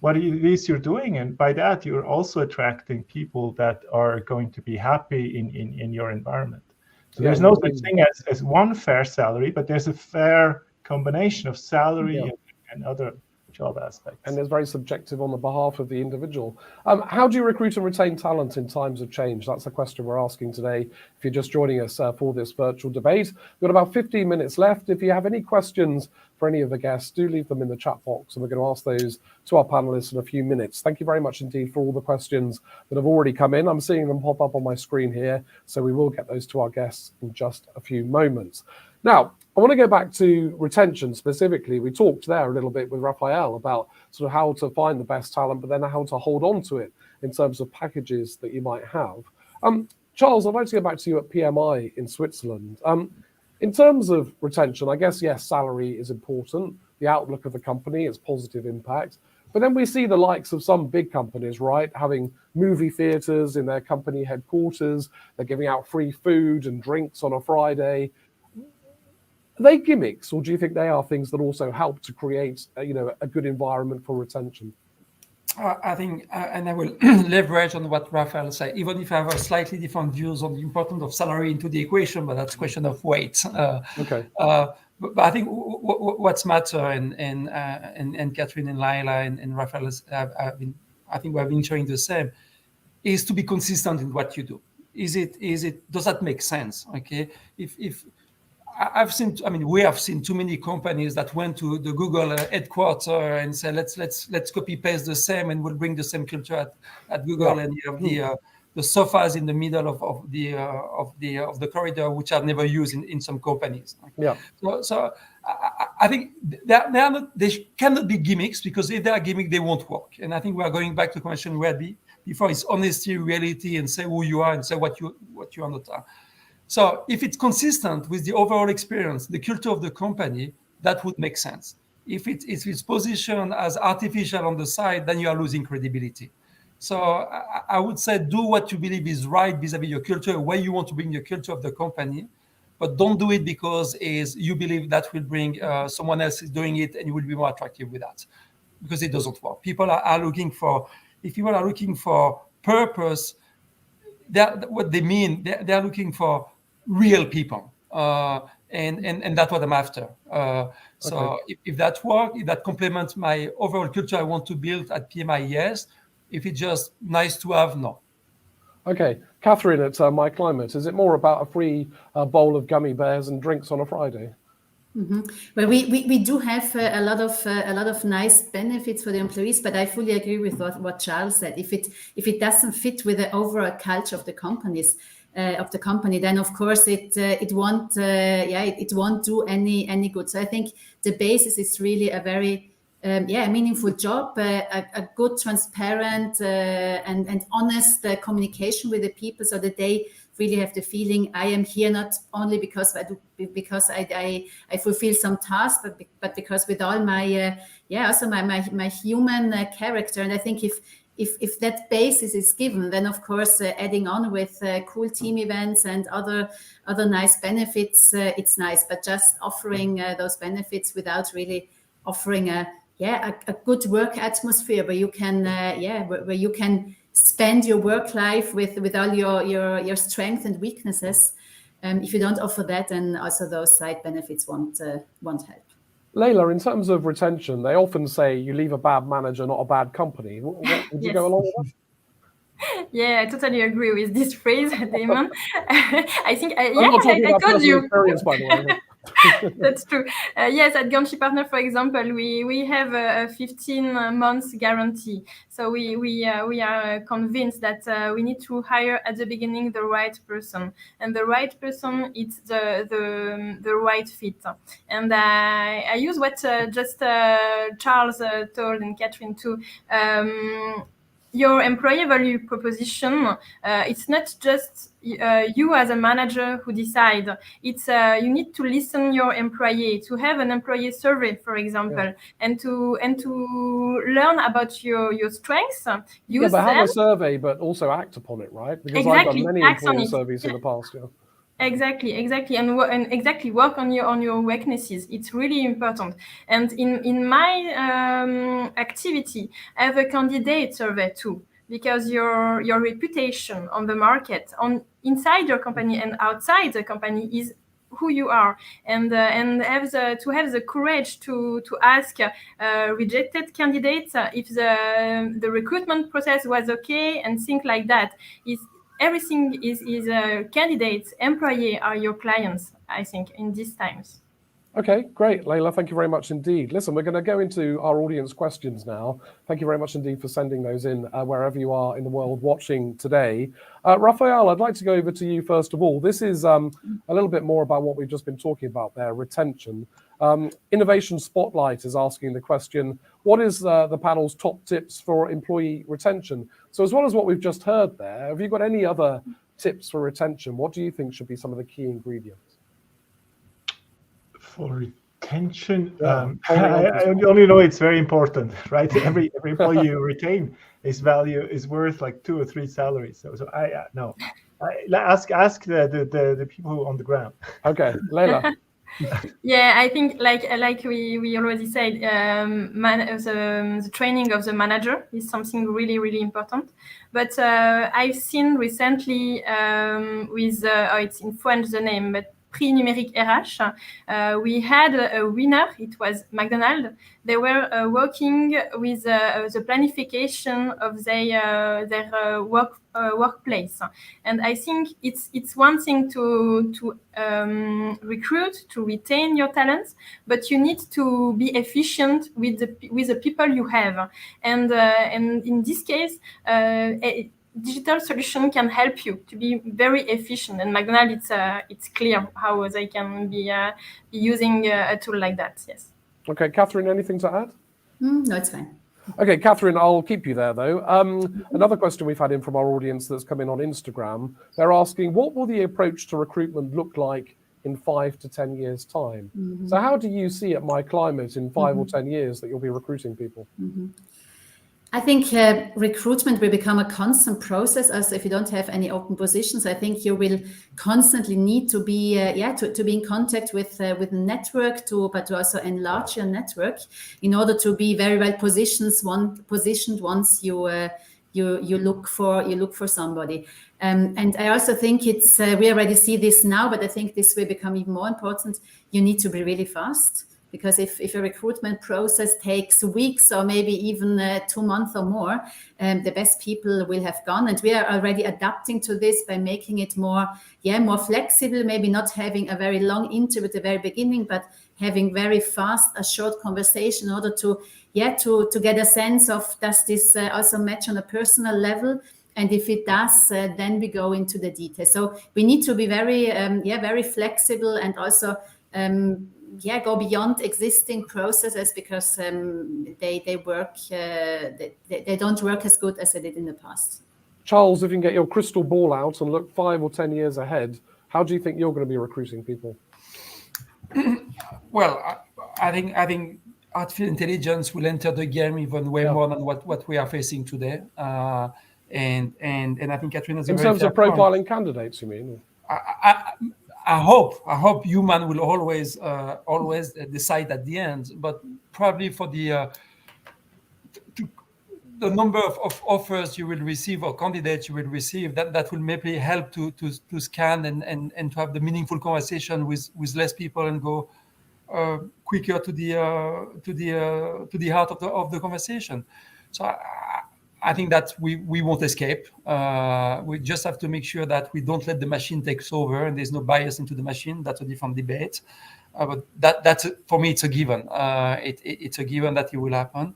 what it is you're doing, and by that you're also attracting people that are going to be happy in your environment. So there's no such thing as one fair salary, but there's a fair combination of salary and other job aspects. And it's very subjective on the behalf of the individual. How do you recruit and retain talent in times of change? That's the question we're asking today. If you're just joining us for this virtual debate, we've got about 15 minutes left. If you have any questions for any of the guests, do leave them in the chat box, and we're going to ask those to our panelists in a few minutes. Thank you very much indeed for all the questions that have already come in. I'm seeing them pop up on my screen here, so we will get those to our guests in just a few moments. Now, I want to go back to retention specifically. We talked there a little bit with Raphael about sort of how to find the best talent, but then how to hold on to it in terms of packages that you might have. Charles, I'd like to go back to you at PMI in Switzerland. In terms of retention, I guess, yes, salary is important. The outlook of the company, its positive impact. But then we see the likes of some big companies, right, having movie theaters in their company headquarters. They're giving out free food and drinks on a Friday. Are they gimmicks, or do you think they are things that also help to create, a good environment for retention? I think, and I will leverage on what Raphael said, even if I have a slightly different views on the importance of salary into the equation, but that's a question of weight. Okay. But I think what's matter, and Catherine and Laila and Raphael, I think we have been showing the same, is to be consistent in what you do. Does that make sense? Okay. If we have seen too many companies that went to the Google headquarters and said, let's copy paste the same, and we'll bring the same culture at Google. Yeah. And you have the sofas in the middle of the corridor, which are never used in some companies. Yeah. So I think they cannot be gimmicks, because if they are gimmicks, they won't work. And I think we are going back to the question we had before: is honesty, reality, and say who you are and say what you are not. So if it's consistent with the overall experience, the culture of the company, that would make sense. If it's positioned as artificial on the side, then you are losing credibility. So I would say do what you believe is right vis-a-vis your culture, where you want to bring your culture of the company, but don't do it because you believe that will bring someone else is doing it and you will be more attractive with that, because it doesn't work. People are looking for, if people are looking for purpose, what they mean, they're looking for real people, and that's what I'm after. So if that works, if that complements my overall culture I want to build at PMI, yes. If it's just nice to have, no. Okay, Catherine at My Climate, is it more about a free bowl of gummy bears and drinks on a Friday? Mm-hmm. Well, we do have a lot of nice benefits for the employees, but I fully agree with what Charles said. If it doesn't fit with the overall culture of the company, then of course it won't do any good. So I think the basis is really a very meaningful job, a good, transparent and honest communication with the people, so that they really have the feeling I am here not only because I fulfill some tasks, but because with all my also my human character. And I think if that basis is given, then of course adding on with cool team events and other nice benefits, it's nice. But just offering those benefits without really offering a good work atmosphere where you can spend your work life with all your strengths and weaknesses. If you don't offer that, then also those side benefits won't help. Laila, in terms of retention, they often say you leave a bad manager, not a bad company. Would you go along with that? Yeah, I totally agree with this phrase, Damon. I think, I'm not talking about I told you. Experience, by the way. That's true. Yes, at Gunchy Partner, for example, we have a 15 months guarantee. So we are convinced that we need to hire at the beginning the right person, and the right person is the right fit. And I use what just Charles told, and Catherine too. Your employee value proposition, it's not just you as a manager who decide. It's you need to listen your employee, to have an employee survey, for example, and to learn about your strengths. But have a survey, but also act upon it, right? Because exactly. I've done many employee surveys in the past. Yeah. Exactly, and exactly work on your weaknesses. It's really important. And in my activity, I have a candidate survey too, because your reputation on the market, on inside your company and outside the company, is who you are, and have the courage to ask rejected candidates if the recruitment process was okay, and think like that. Everything is candidates, employee are your clients, I think, in these times. Okay, great, Leila. Thank you very much indeed. Listen, we're going to go into our audience questions now. Thank you very much indeed for sending those in wherever you are in the world watching today. Raphael, I'd like to go over to you first of all. This is a little bit more about what we've just been talking about there, retention. Innovation Spotlight is asking the question, what is the panel's top tips for employee retention? So as well as what we've just heard there, have you got any other tips for retention? What do you think should be some of the key ingredients? For retention, Yeah, I only know it's very important, right? Every employee you retain is worth like 2 or 3 salaries. So I no, ask the people on the ground. Okay, Leila. Yeah, I think like we already said, the training of the manager is something really important. But I've seen recently with it's in French the name, but Prix Numérique RH, we had a winner. It was McDonald's. They were working with the planification of their workplace, and I think it's one thing to recruit, to retain your talents, but you need to be efficient with the people you have, and in this case, a digital solution can help you to be very efficient. And McDonald's, it's clear how they can be using a tool like that. Yes. Okay, Catherine, anything to add? No, it's fine. Okay, Catherine, I'll keep you there though. Another question we've had in from our audience that's come in on Instagram. They're asking, what will the approach to recruitment look like in 5 to 10 years' time? So how do you see at My Climate in 5 or 10 years that you'll be recruiting people? I think recruitment will become a constant process. Also, if you don't have any open positions, I think you will constantly need to be to be in contact with network, but to also enlarge your network in order to be very well positioned once you look for somebody. And I also think it's we already see this now, but I think this will become even more important. You need to be really fast. Because if a recruitment process takes weeks or maybe even 2 months or more, the best people will have gone. And we are already adapting to this by making it more flexible, maybe not having a very long interview at the very beginning, but having very fast, a short conversation in order to get a sense of, does this also match on a personal level? And if it does, then we go into the details. So we need to be very flexible, and also go beyond existing processes, because they work. They don't work as good as they did in the past. Charles, if you can get your crystal ball out and look 5 or 10 years ahead, how do you think you're going to be recruiting people? Well, I think artificial intelligence will enter the game even way more than what we are facing today. And I think Katrina is in terms of profiling candidates, you mean? I hope human will always decide at the end, but probably for the number of offers you will receive or candidates you will receive, that will maybe help to scan and to have the meaningful conversation with less people and go quicker to the heart of the conversation. So I think that we won't escape. We just have to make sure that we don't let the machine take over, and there's no bias into the machine. That's a different debate. But that's for me, it's a given. It's a given that it will happen.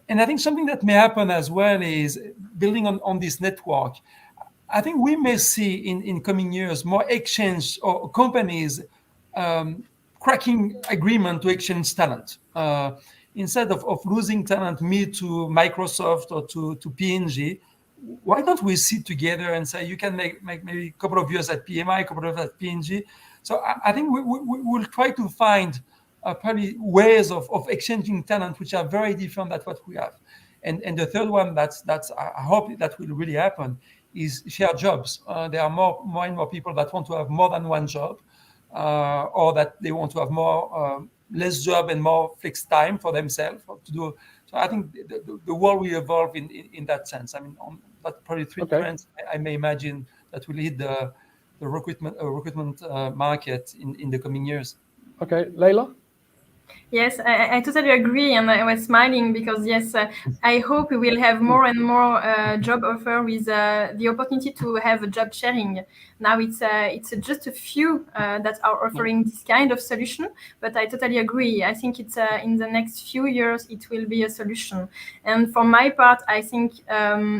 And I think something that may happen as well is building on this network. I think we may see in coming years more exchange, or companies cracking agreement to exchange talent. Instead of losing talent, me to Microsoft or to P&G, why don't we sit together and say, you can make maybe a couple of years at PMI, a couple of years at P&G. So I think we will try to find probably ways of exchanging talent which are very different than what we have. And the third one, that's I hope that will really happen, is shared jobs. There are more and more people that want to have more than one job, or that they want to have less job and more fixed time for themselves to do. So I think the world will evolve in that sense. I mean, but probably three trends I may imagine that will lead the recruitment market in the coming years. Okay, Leila? Yes, I totally agree, and I was smiling because yes, I hope we will have more and more job offer with the opportunity to have a job sharing. Now it's just a few that are offering this kind of solution, but I totally agree. I think it's in the next few years it will be a solution. And for my part, I think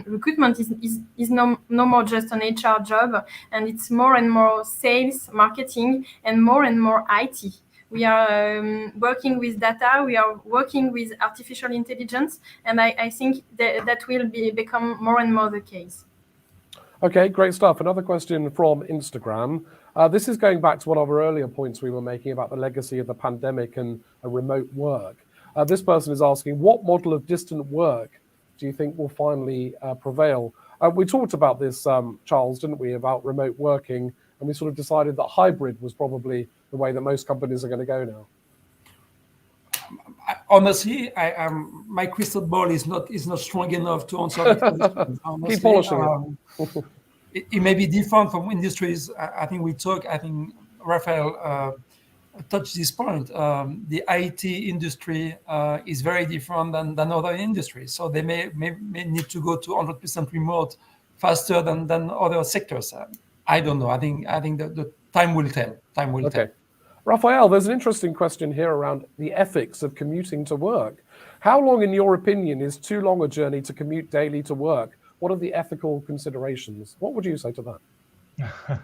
recruitment is no more just an HR job, and it's more and more sales, marketing, and more IT. We are working with data, we are working with artificial intelligence, and I think that will become more and more the case. Okay, great stuff. Another question from Instagram. This is going back to one of our earlier points we were making about the legacy of the pandemic and remote work. This person is asking, what model of distant work do you think will finally prevail? We talked about this, Charles, didn't we, about remote working, and we sort of decided that hybrid was probably the way that most companies are going to go now. Honestly, my crystal ball is not strong enough to answer that question. Honestly, keep polishing it. It may be different from industries. I think Raphael touched this point. The IT industry is very different than other industries, so they may need to go to 100% remote faster than other sectors. I don't know. I think the time will tell. Time will tell. Raphael, there's an interesting question here around the ethics of commuting to work. How long, in your opinion, is too long a journey to commute daily to work? What are the ethical considerations? What would you say to that?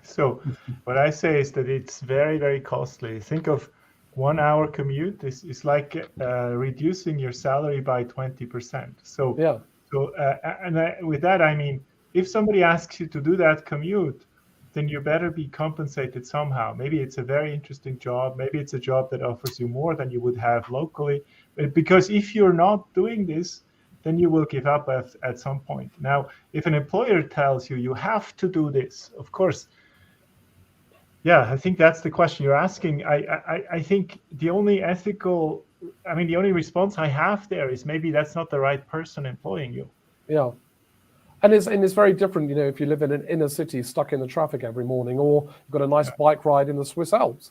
So what I say is that it's very, very costly. Think of 1 hour commute is like reducing your salary by 20%. So, yeah. With that, I mean, if somebody asks you to do that commute, then you better be compensated somehow. Maybe it's a very interesting job. Maybe it's a job that offers you more than you would have locally. Because if you're not doing this, then you will give up at some point. Now, if an employer tells you you have to do this, of course, yeah, I think that's the question you're asking. I think the only the only response I have there is maybe that's not the right person employing you. Yeah. And it's very different, you know, if you live in an inner city stuck in the traffic every morning, or you've got a nice bike ride in the Swiss Alps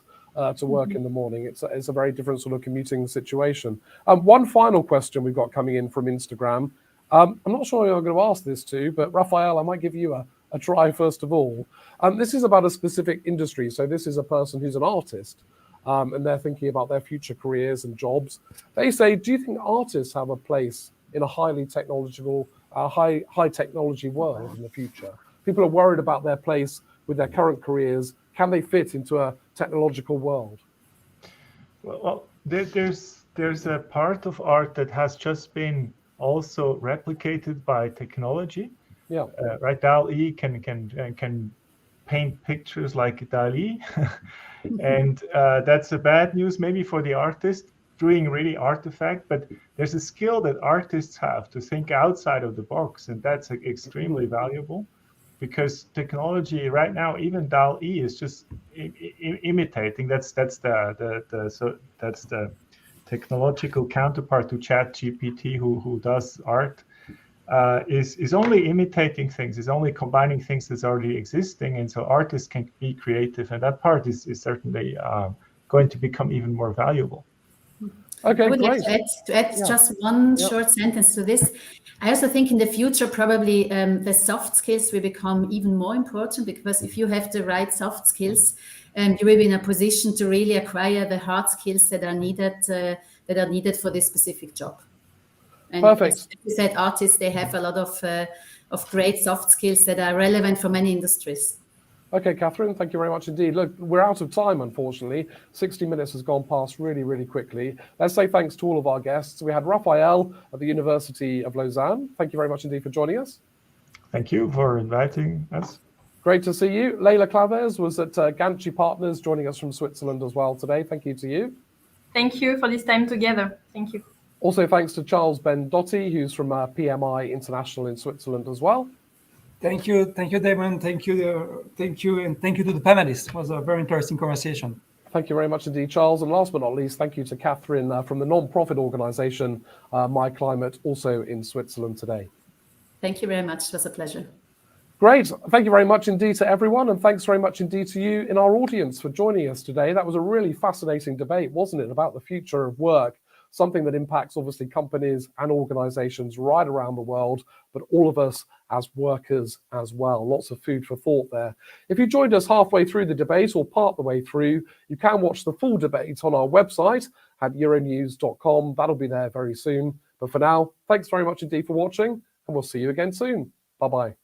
to work in the morning. It's a very different sort of commuting situation. One final question we've got coming in from Instagram. I'm not sure who I'm going to ask this to, but Raphael, I might give you a try first of all. This is about a specific industry. So this is a person who's an artist, and they're thinking about their future careers and jobs. They say, do you think artists have a place in a highly technological high technology world in the future? People are worried about their place with their current careers. Can they fit into a technological world? Well, there's a part of art that has just been also replicated by technology. Yeah. Right. DALL-E can paint pictures like DALL-E, and that's a bad news maybe for the artist doing really artifact, but there's a skill that artists have to think outside of the box, and that's extremely valuable, because technology right now, even DALL-E is just imitating. That's the technological counterpart to ChatGPT, who does art, is only imitating things, is only combining things that's already existing, and so artists can be creative, and that part is certainly going to become even more valuable. Okay, I would like to add just one short sentence to this. I also think in the future, probably the soft skills will become even more important, because if you have the right soft skills, you will be in a position to really acquire the hard skills that are needed for this specific job. And perfect. As you said, artists, they have a lot of great soft skills that are relevant for many industries. Okay, Catherine, thank you very much indeed. Look, we're out of time, unfortunately. 60 minutes has gone past really, really quickly. Let's say thanks to all of our guests. We had Raphael at the University of Lausanne. Thank you very much indeed for joining us. Thank you for inviting us. Great to see you. Leila Claves was at Ganchi Partners, joining us from Switzerland as well today. Thank you to you. Thank you for this time together. Thank you. Also, thanks to Charles Ben Dotti, who's from PMI International in Switzerland as well. Thank you, Damon. Thank you, and thank you to the panelists. It was a very interesting conversation. Thank you very much indeed, Charles. And last but not least, thank you to Catherine from the non-profit organisation My Climate, also in Switzerland today. Thank you very much. It was a pleasure. Great. Thank you very much indeed to everyone. And thanks very much indeed to you in our audience for joining us today. That was a really fascinating debate, wasn't it, about the future of work, something that impacts obviously companies and organizations right around the world, but all of us as workers as well. Lots of food for thought there. If you joined us halfway through the debate or part the way through, you can watch the full debate on our website at euronews.com. That'll be there very soon. But for now, thanks very much indeed for watching, and we'll see you again soon. Bye-bye.